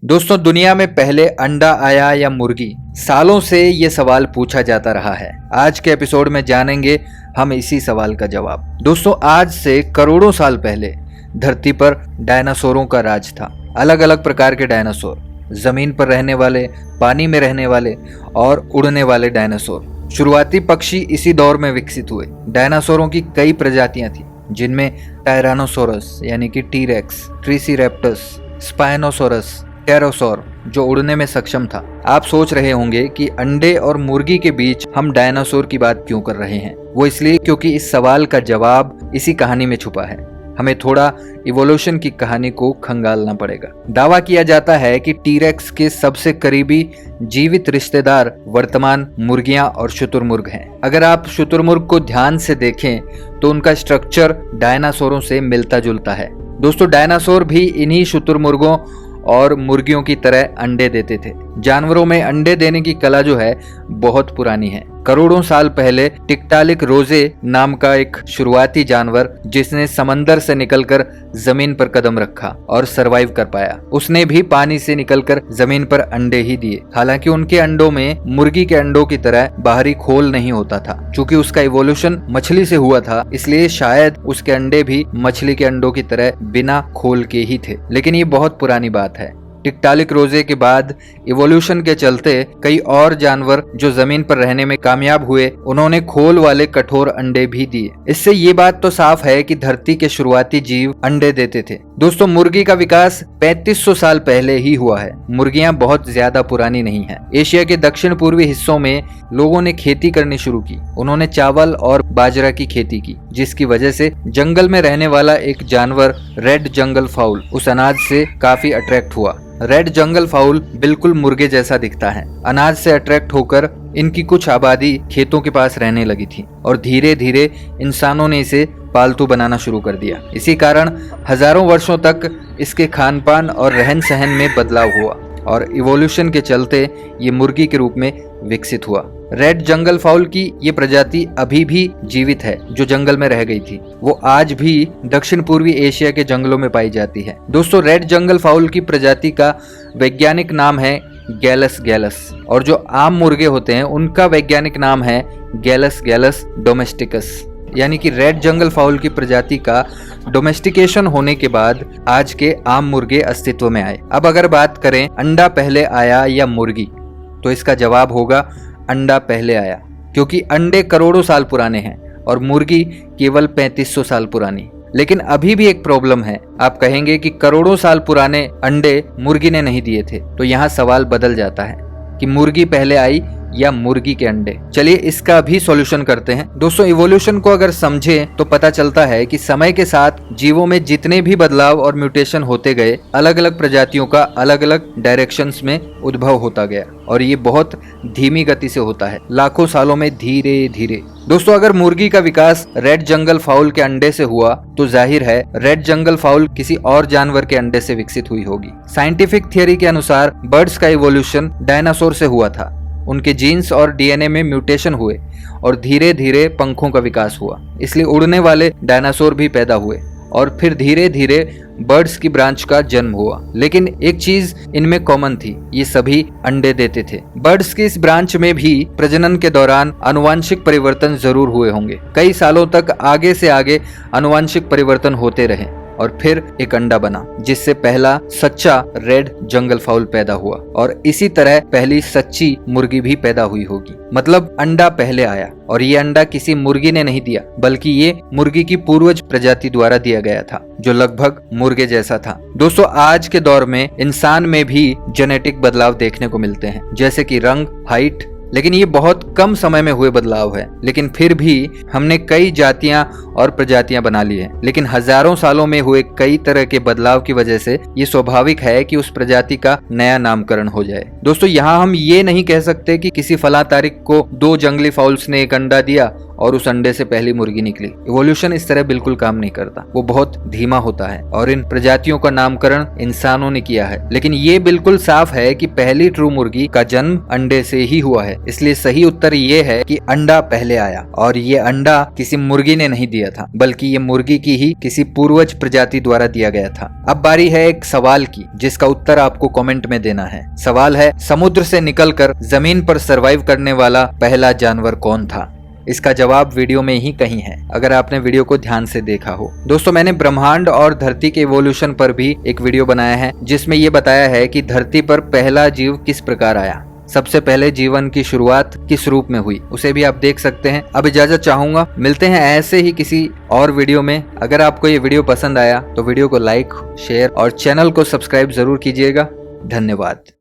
दोस्तों, दुनिया में पहले अंडा आया या मुर्गी? सालों से ये सवाल पूछा जाता रहा है। आज के एपिसोड में जानेंगे हम इसी सवाल का जवाब। दोस्तों, आज से करोड़ों साल पहले धरती पर डायनासोरों का राज था। अलग अलग प्रकार के डायनासोर, जमीन पर रहने वाले, पानी में रहने वाले और उड़ने वाले डायनासोर। शुरुआती पक्षी इसी दौर में विकसित हुए। डायनासोरों की कई प्रजातियां थी, जिनमें टायरानोसोरस यानी कि टीरेक्स, ट्रिसीरेप्टस, स्पाइनोसोरस, टेरोसोर जो उड़ने में सक्षम था। आप सोच रहे होंगे कि अंडे और मुर्गी के बीच हम डायनासोर की बात क्यों कर रहे हैं। वो इसलिए क्योंकि इस सवाल का जवाब इसी कहानी में छुपा है। हमें थोड़ा इवोल्यूशन की कहानी को खंगालना पड़ेगा। दावा किया जाता है कि टीरेक्स के सबसे करीबी जीवित रिश्तेदार वर्तमान मुर्गियां और शुतुरमुर्ग हैं। अगर आप शुतुरमुर्ग को ध्यान से देखें तो उनका स्ट्रक्चर डायनासोरों से मिलता जुलता है। दोस्तों, डायनासोर भी इन्हीं शुतुरमुर्गों और मुर्गियों की तरह अंडे देते थे। जानवरों में अंडे देने की कला जो है बहुत पुरानी है। करोड़ों साल पहले टिक्टालिक रोजे नाम का एक शुरुआती जानवर, जिसने समंदर से निकलकर जमीन पर कदम रखा और सरवाइव कर पाया, उसने भी पानी से निकलकर जमीन पर अंडे ही दिए। हालांकि उनके अंडों में मुर्गी के अंडों की तरह बाहरी खोल नहीं होता था। चूंकि उसका इवोल्यूशन मछली से हुआ था, इसलिए शायद उसके अंडे भी मछली के अंडों की तरह बिना खोल के ही थे। लेकिन ये बहुत पुरानी बात है। टिक्टालिक रोजे के बाद इवोल्यूशन के चलते कई और जानवर जो जमीन पर रहने में कामयाब हुए, उन्होंने खोल वाले कठोर अंडे भी दिए। इससे ये बात तो साफ है कि धरती के शुरुआती जीव अंडे देते थे। दोस्तों, मुर्गी का विकास 3500 साल पहले ही हुआ है। मुर्गियां बहुत ज्यादा पुरानी नहीं हैं। एशिया के दक्षिण पूर्वी हिस्सों में लोगों ने खेती करनी शुरू की। उन्होंने चावल और बाजरा की खेती की, जिसकी वजह से जंगल में रहने वाला एक जानवर रेड जंगल फाउल उस अनाज से काफी अट्रैक्ट हुआ। रेड जंगल फाउल बिल्कुल मुर्गे जैसा दिखता है। अनाज से अट्रैक्ट होकर इनकी कुछ आबादी खेतों के पास रहने लगी थी और धीरे धीरे इंसानों ने इसे पालतू बनाना शुरू कर दिया। इसी कारण हजारों वर्षों तक इसके खान पान और रहन सहन में बदलाव हुआ और इवोल्यूशन के चलते ये मुर्गी के रूप में विकसित हुआ। रेड जंगल फाउल की ये प्रजाति अभी भी जीवित है, जो जंगल में रह गई थी। वो आज भी दक्षिण पूर्वी एशिया के जंगलों में पाई जाती है। दोस्तों, रेड जंगल फाउल की प्रजाति का वैज्ञानिक नाम है गैलस गैलस, और जो आम मुर्गे होते हैं उनका वैज्ञानिक नाम है गैलस गैलस डोमेस्टिकस। यानी कि रेड जंगल फाउल की प्रजाति का डोमेस्टिकेशन होने के बाद आज के आम मुर्गे अस्तित्व में आए। अब अगर बात करें अंडा पहले आया या मुर्गी, तो इसका जवाब होगा अंडा पहले आया, क्योंकि अंडे करोड़ों साल पुराने हैं और मुर्गी केवल 3500 साल पुरानी। लेकिन अभी भी एक प्रॉब्लम है। आप कहेंगे कि करोड़ों साल पुराने अंडे मुर्गी ने नहीं दिए थे, तो यहाँ सवाल बदल जाता है कि मुर्गी पहले आई या मुर्गी के अंडे। चलिए इसका भी सॉल्यूशन करते हैं। दोस्तों, इवोल्यूशन को अगर समझें तो पता चलता है कि समय के साथ जीवों में जितने भी बदलाव और म्यूटेशन होते गए, अलग अलग प्रजातियों का अलग अलग डायरेक्शंस में उद्भव होता गया और ये बहुत धीमी गति से होता है, लाखों सालों में धीरे धीरे। दोस्तों, अगर मुर्गी का विकास रेड जंगल फाउल के अंडे से हुआ तो जाहिर है रेड जंगल फाउल किसी और जानवर के अंडे से विकसित हुई होगी। साइंटिफिक थियरी के अनुसार बर्ड्स का इवोल्यूशन डायनासोर से हुआ था। उनके जीन्स और डीएनए में म्यूटेशन हुए और धीरे धीरे पंखों का विकास हुआ, इसलिए उड़ने वाले डायनासोर भी पैदा हुए और फिर धीरे धीरे बर्ड्स की ब्रांच का जन्म हुआ। लेकिन एक चीज इनमें कॉमन थी, ये सभी अंडे देते थे। बर्ड्स की इस ब्रांच में भी प्रजनन के दौरान आनुवांशिक परिवर्तन जरूर हुए होंगे। कई सालों तक आगे से आगे आनुवांशिक परिवर्तन होते रहे और फिर एक अंडा बना, जिससे पहला सच्चा रेड जंगल फाउल पैदा हुआ और इसी तरह पहली सच्ची मुर्गी भी पैदा हुई होगी। मतलब अंडा पहले आया, और ये अंडा किसी मुर्गी ने नहीं दिया, बल्कि ये मुर्गी की पूर्वज प्रजाति द्वारा दिया गया था, जो लगभग मुर्गे जैसा था। दोस्तों, आज के दौर में इंसान में भी जेनेटिक बदलाव देखने को मिलते हैं, जैसे कि रंग, हाइट, लेकिन ये बहुत कम समय में हुए बदलाव है। लेकिन फिर भी हमने कई जातियां और प्रजातियां बना ली हैं। लेकिन हजारों सालों में हुए कई तरह के बदलाव की वजह से ये स्वाभाविक है कि उस प्रजाति का नया नामकरण हो जाए। दोस्तों, यहाँ हम ये नहीं कह सकते कि किसी फला तारीख को 2 जंगली फाउल्स ने एक अंडा दिया और उस अंडे से पहली मुर्गी निकली। इवोल्यूशन इस तरह बिल्कुल काम नहीं करता, वो बहुत धीमा होता है और इन प्रजातियों का नामकरण इंसानों ने किया है। लेकिन ये बिल्कुल साफ है कि पहली ट्रू मुर्गी का जन्म अंडे से ही हुआ है। इसलिए सही उत्तर ये है कि अंडा पहले आया और ये अंडा किसी मुर्गी ने नहीं दिया था, बल्कि ये मुर्गी की ही किसी पूर्वज प्रजाति द्वारा दिया गया था। अब बारी है एक सवाल की, जिसका उत्तर आपको कमेंट में देना है। सवाल है, समुद्र से निकलकर जमीन पर सरवाइव करने वाला पहला जानवर कौन था? इसका जवाब वीडियो में ही कहीं है, अगर आपने वीडियो को ध्यान से देखा हो। दोस्तों, मैंने ब्रह्मांड और धरती के इवोल्यूशन पर भी एक वीडियो बनाया है, जिसमें यह बताया है कि धरती पर पहला जीव किस प्रकार आया, सबसे पहले जीवन की शुरुआत किस रूप में हुई, उसे भी आप देख सकते हैं। अब इजाजत चाहूंगा, मिलते हैं ऐसे ही किसी और वीडियो में। अगर आपको ये वीडियो पसंद आया तो वीडियो को लाइक, शेयर और चैनल को सब्सक्राइब जरूर कीजिएगा। धन्यवाद।